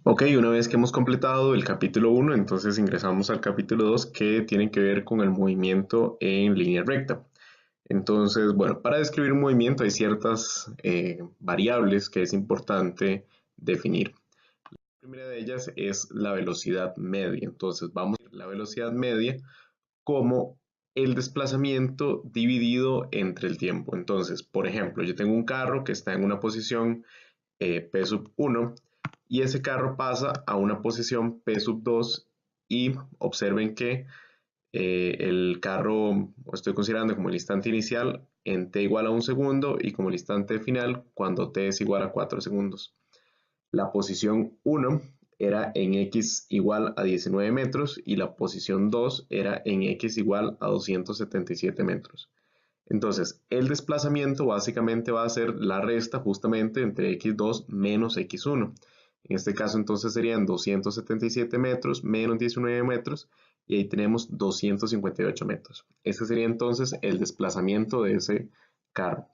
Ok, una vez que hemos completado el capítulo uno, entonces ingresamos al capítulo 2 que tiene que ver con el movimiento en línea recta. Entonces, bueno, para describir un movimiento hay ciertas variables que es importante definir. La primera de ellas es la velocidad media. Entonces, vamos a ver la velocidad media como el desplazamiento dividido entre el tiempo. Entonces, por ejemplo, yo tengo un carro que está en una posición P sub 1 y ese carro pasa a una posición P sub 2 y observen que el carro lo estoy considerando como el instante inicial en t igual a un segundo y como el instante final cuando t es igual a 4 segundos. La posición 1 era en x igual a 19 metros y la posición 2 era en x igual a 277 metros. Entonces, el desplazamiento básicamente va a ser la resta justamente entre x2 menos x1. En este caso entonces serían 277 metros menos 19 metros y ahí tenemos 258 metros. Este sería entonces el desplazamiento de ese carro.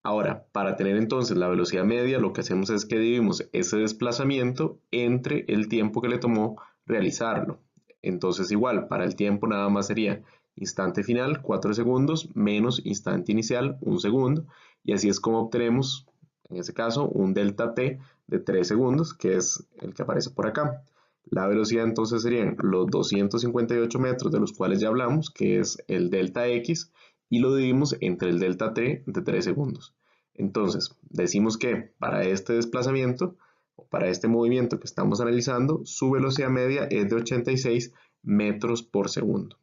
Ahora, para tener entonces la velocidad media, lo que hacemos es que dividimos ese desplazamiento entre el tiempo que le tomó realizarlo. Entonces igual, para el tiempo nada más sería instante final, 4 segundos, menos instante inicial, 1 segundo, y así es como obtenemos, en este caso, un delta t de 3 segundos, que es el que aparece por acá. La velocidad entonces serían los 258 metros de los cuales ya hablamos, que es el delta x, y lo dividimos entre el delta t de 3 segundos. Entonces, decimos que para este desplazamiento, o para este movimiento que estamos analizando, su velocidad media es de 86 metros por segundo.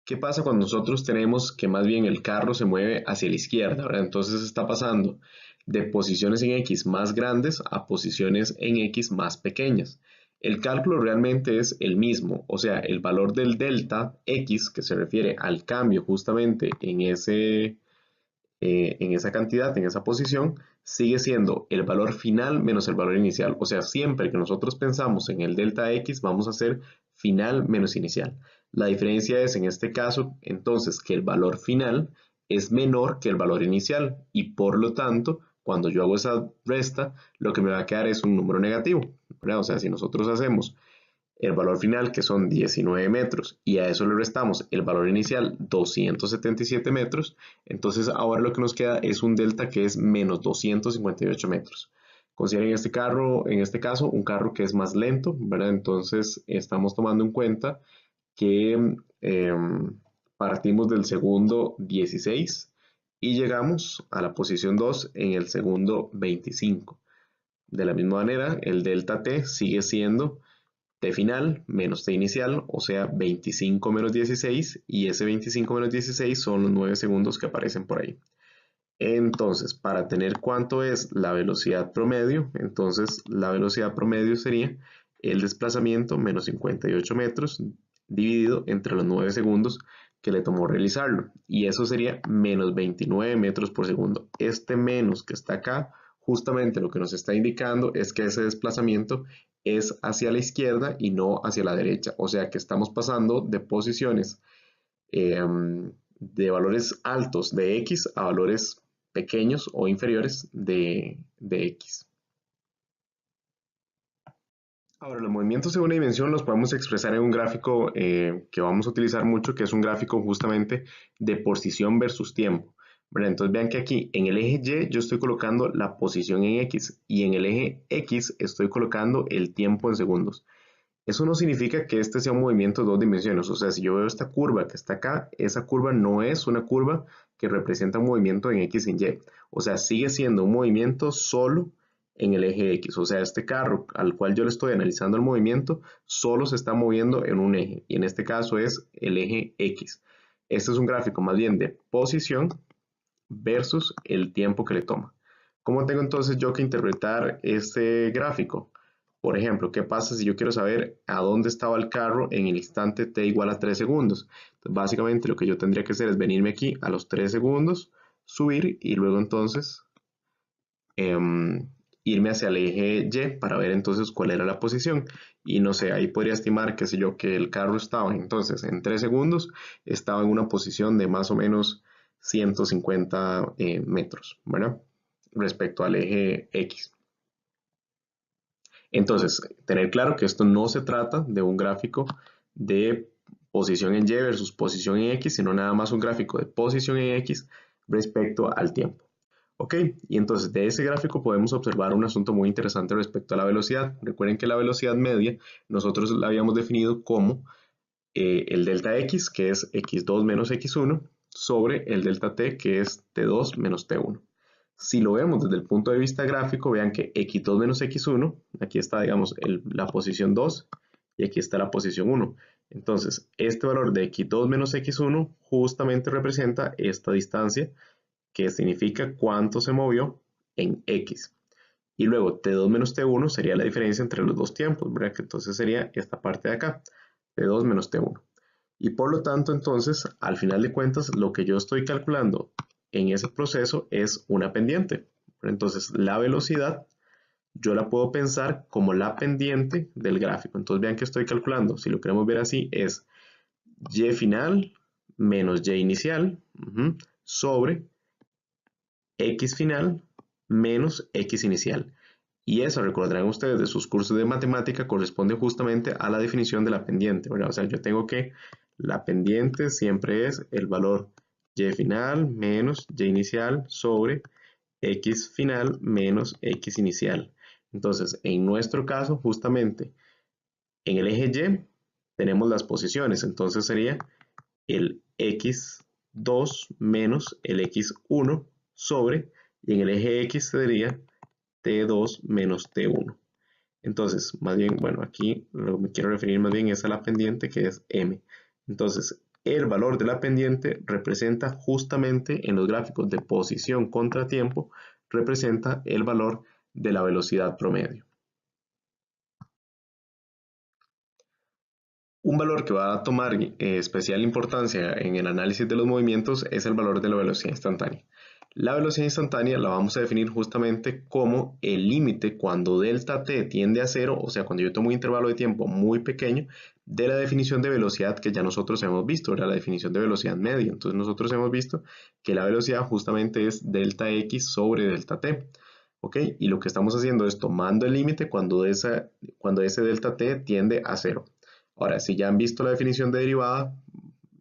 ¿Qué pasa cuando nosotros tenemos que más bien el carro se mueve hacia la izquierda, ¿verdad? Entonces está pasando de posiciones en X más grandes a posiciones en X más pequeñas. El cálculo realmente es el mismo, o sea, el valor del delta X, que se refiere al cambio justamente en esa cantidad, en esa posición, sigue siendo el valor final menos el valor inicial. O sea, siempre que nosotros pensamos en el delta X, vamos a hacer final menos inicial. La diferencia es en este caso, entonces, que el valor final es menor que el valor inicial y por lo tanto, cuando yo hago esa resta, lo que me va a quedar es un número negativo, ¿verdad? O sea, si nosotros hacemos el valor final que son 19 metros y a eso le restamos el valor inicial 277 metros, entonces ahora lo que nos queda es un delta que es menos 258 metros. Consideren este carro, en este caso, un carro que es más lento, ¿verdad? Entonces estamos tomando en cuenta que partimos del segundo 16 y llegamos a la posición 2 en el segundo 25. De la misma manera, el delta t sigue siendo t final menos t inicial, o sea 25 menos 16, y ese 25 menos 16 son los 9 segundos que aparecen por ahí. Entonces, para tener cuánto es la velocidad promedio, entonces la velocidad promedio sería el desplazamiento menos 58 metros dividido entre los 9 segundos que le tomó realizarlo. Y eso sería menos 29 metros por segundo. Este menos que está acá, justamente lo que nos está indicando es que ese desplazamiento es hacia la izquierda y no hacia la derecha. O sea que estamos pasando de posiciones eh, de valores altos de X a valores pequeños o inferiores de X. Ahora, los movimientos de una dimensión los podemos expresar en un gráfico que vamos a utilizar mucho, que es un gráfico justamente de posición versus tiempo, ¿verdad? Entonces vean que aquí en el eje Y yo estoy colocando la posición en X y en el eje X estoy colocando el tiempo en segundos. Eso no significa que este sea un movimiento de dos dimensiones. O sea, si yo veo esta curva que está acá, esa curva no es una curva que representa un movimiento en X y en Y. O sea, sigue siendo un movimiento solo en el eje X. O sea, este carro al cual yo le estoy analizando el movimiento, solo se está moviendo en un eje. Y en este caso es el eje X. Este es un gráfico más bien de posición versus el tiempo que le toma. ¿Cómo tengo entonces yo que interpretar este gráfico? Por ejemplo, ¿qué pasa si yo quiero saber a dónde estaba el carro en el instante t igual a 3 segundos? Entonces, básicamente lo que yo tendría que hacer es venirme aquí a los 3 segundos, subir y luego entonces irme hacia el eje Y para ver entonces cuál era la posición. Y no sé, ahí podría estimar, qué sé yo, que el carro estaba entonces en 3 segundos, estaba en una posición de más o menos 150 metros, ¿verdad? respecto al eje X. Entonces, tener claro que esto no se trata de un gráfico de posición en Y versus posición en X, sino nada más un gráfico de posición en X respecto al tiempo. Ok, y entonces de ese gráfico podemos observar un asunto muy interesante respecto a la velocidad. Recuerden que la velocidad media nosotros la habíamos definido como el delta X, que es X2 menos X1, sobre el delta T, que es T2 menos T1. Si lo vemos desde el punto de vista gráfico, vean que X2 menos X1, aquí está, digamos, la posición 2 y aquí está la posición 1. Entonces, este valor de X2 menos X1 justamente representa esta distancia, que significa cuánto se movió en X. Y luego T2 menos T1 sería la diferencia entre los dos tiempos, ¿verdad? Que entonces sería esta parte de acá, T2 menos T1. Y por lo tanto, entonces, al final de cuentas, lo que yo estoy calculando en ese proceso es una pendiente. Entonces, la velocidad yo la puedo pensar como la pendiente del gráfico. Entonces, vean que estoy calculando, si lo queremos ver así, es y final menos y inicial sobre x final menos x inicial. Y eso, recordarán ustedes de sus cursos de matemática, corresponde justamente a la definición de la pendiente, ¿verdad? O sea, yo tengo que la pendiente siempre es el valor y final menos y inicial sobre x final menos x inicial. Entonces, en nuestro caso, justamente, en el eje Y tenemos las posiciones, entonces sería el x2 menos el x1 sobre, y en el eje X sería T2 menos T1. Entonces, más bien, bueno, aquí lo que me quiero referir más bien es a la pendiente, que es M. Entonces, el valor de la pendiente representa justamente en los gráficos de posición contra tiempo, representa el valor de la velocidad promedio. Un valor que va a tomar especial importancia en el análisis de los movimientos es el valor de la velocidad instantánea. La velocidad instantánea la vamos a definir justamente como el límite cuando delta t tiende a cero, o sea, cuando yo tomo un intervalo de tiempo muy pequeño, de la definición de velocidad que ya nosotros hemos visto, era la definición de velocidad media. Entonces nosotros hemos visto que la velocidad justamente es delta x sobre delta t. ¿Ok? Y lo que estamos haciendo es tomando el límite cuando ese delta t tiende a cero. Ahora, si ya han visto la definición de derivada,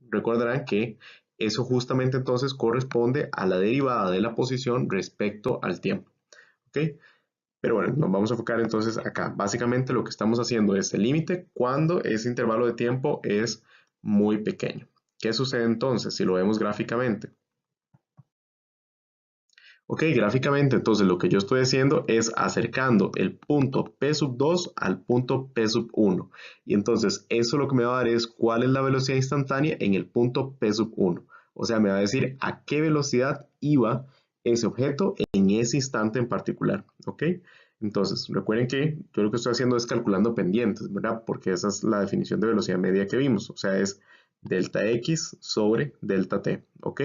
recordarán que eso justamente entonces corresponde a la derivada de la posición respecto al tiempo. ¿Ok? Pero bueno, nos vamos a enfocar entonces acá. Básicamente lo que estamos haciendo es el límite cuando ese intervalo de tiempo es muy pequeño. ¿Qué sucede entonces si lo vemos gráficamente? Ok, gráficamente entonces lo que yo estoy haciendo es acercando el punto P sub 2 al punto P sub 1. Y entonces eso lo que me va a dar es cuál es la velocidad instantánea en el punto P sub 1. O sea, me va a decir a qué velocidad iba ese objeto en ese instante en particular. Ok, entonces recuerden que yo lo que estoy haciendo es calculando pendientes, ¿verdad? Porque esa es la definición de velocidad media que vimos. O sea, es delta x sobre delta t. Ok.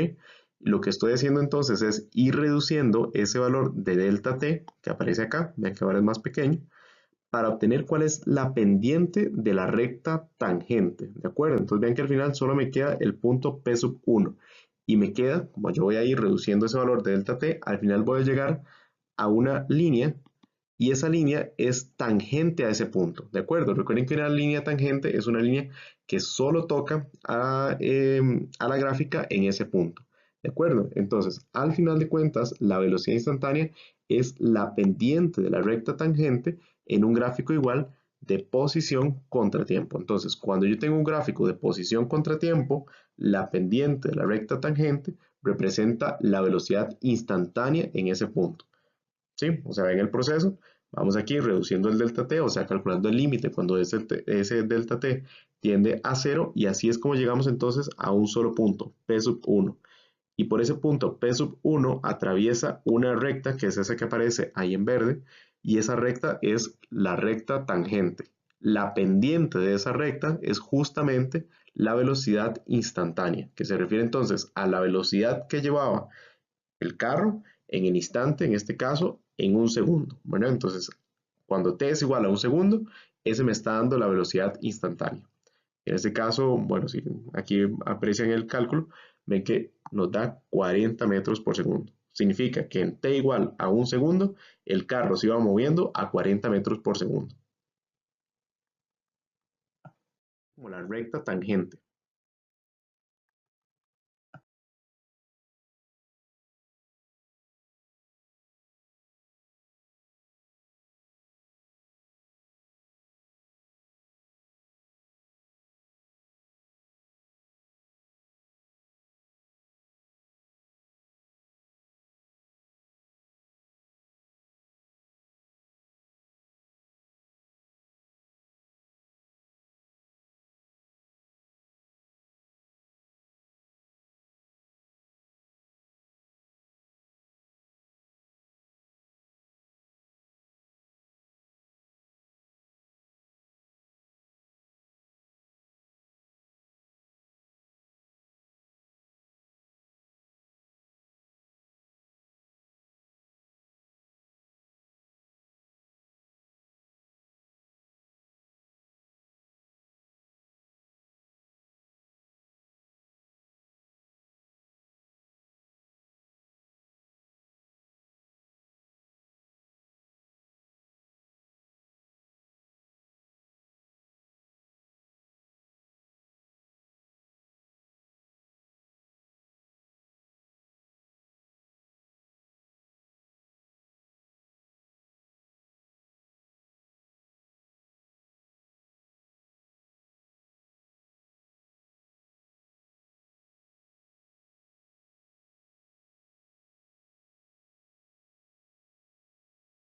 Lo que estoy haciendo entonces es ir reduciendo ese valor de delta t que aparece acá, vean que ahora es más pequeño, para obtener cuál es la pendiente de la recta tangente, ¿de acuerdo? Entonces vean que al final solo me queda el punto P sub 1 y me queda, como yo voy a ir reduciendo ese valor de delta t, al final voy a llegar a una línea y esa línea es tangente a ese punto, ¿de acuerdo? Recuerden que una línea tangente es una línea que solo toca a la gráfica en ese punto. ¿De acuerdo? Entonces, al final de cuentas, la velocidad instantánea es la pendiente de la recta tangente en un gráfico igual de posición contra tiempo. Entonces, cuando yo tengo un gráfico de posición contra tiempo, la pendiente de la recta tangente representa la velocidad instantánea en ese punto. ¿Sí? O sea, en el proceso, vamos aquí reduciendo el delta t, o sea, calculando el límite cuando ese delta t tiende a cero, y así es como llegamos entonces a un solo punto, P sub 1. Y por ese punto P sub 1 atraviesa una recta, que es esa que aparece ahí en verde, y esa recta es la recta tangente. La pendiente de esa recta es justamente la velocidad instantánea, que se refiere entonces a la velocidad que llevaba el carro en el instante, en este caso, en un segundo. Bueno, entonces, cuando t es igual a un segundo, ese me está dando la velocidad instantánea. En este caso, bueno, si aquí aprecian el cálculo, ven que nos da 40 metros por segundo. significa que en t igual a 1 segundo, el carro se iba moviendo a 40 metros por segundo. Como la recta tangente.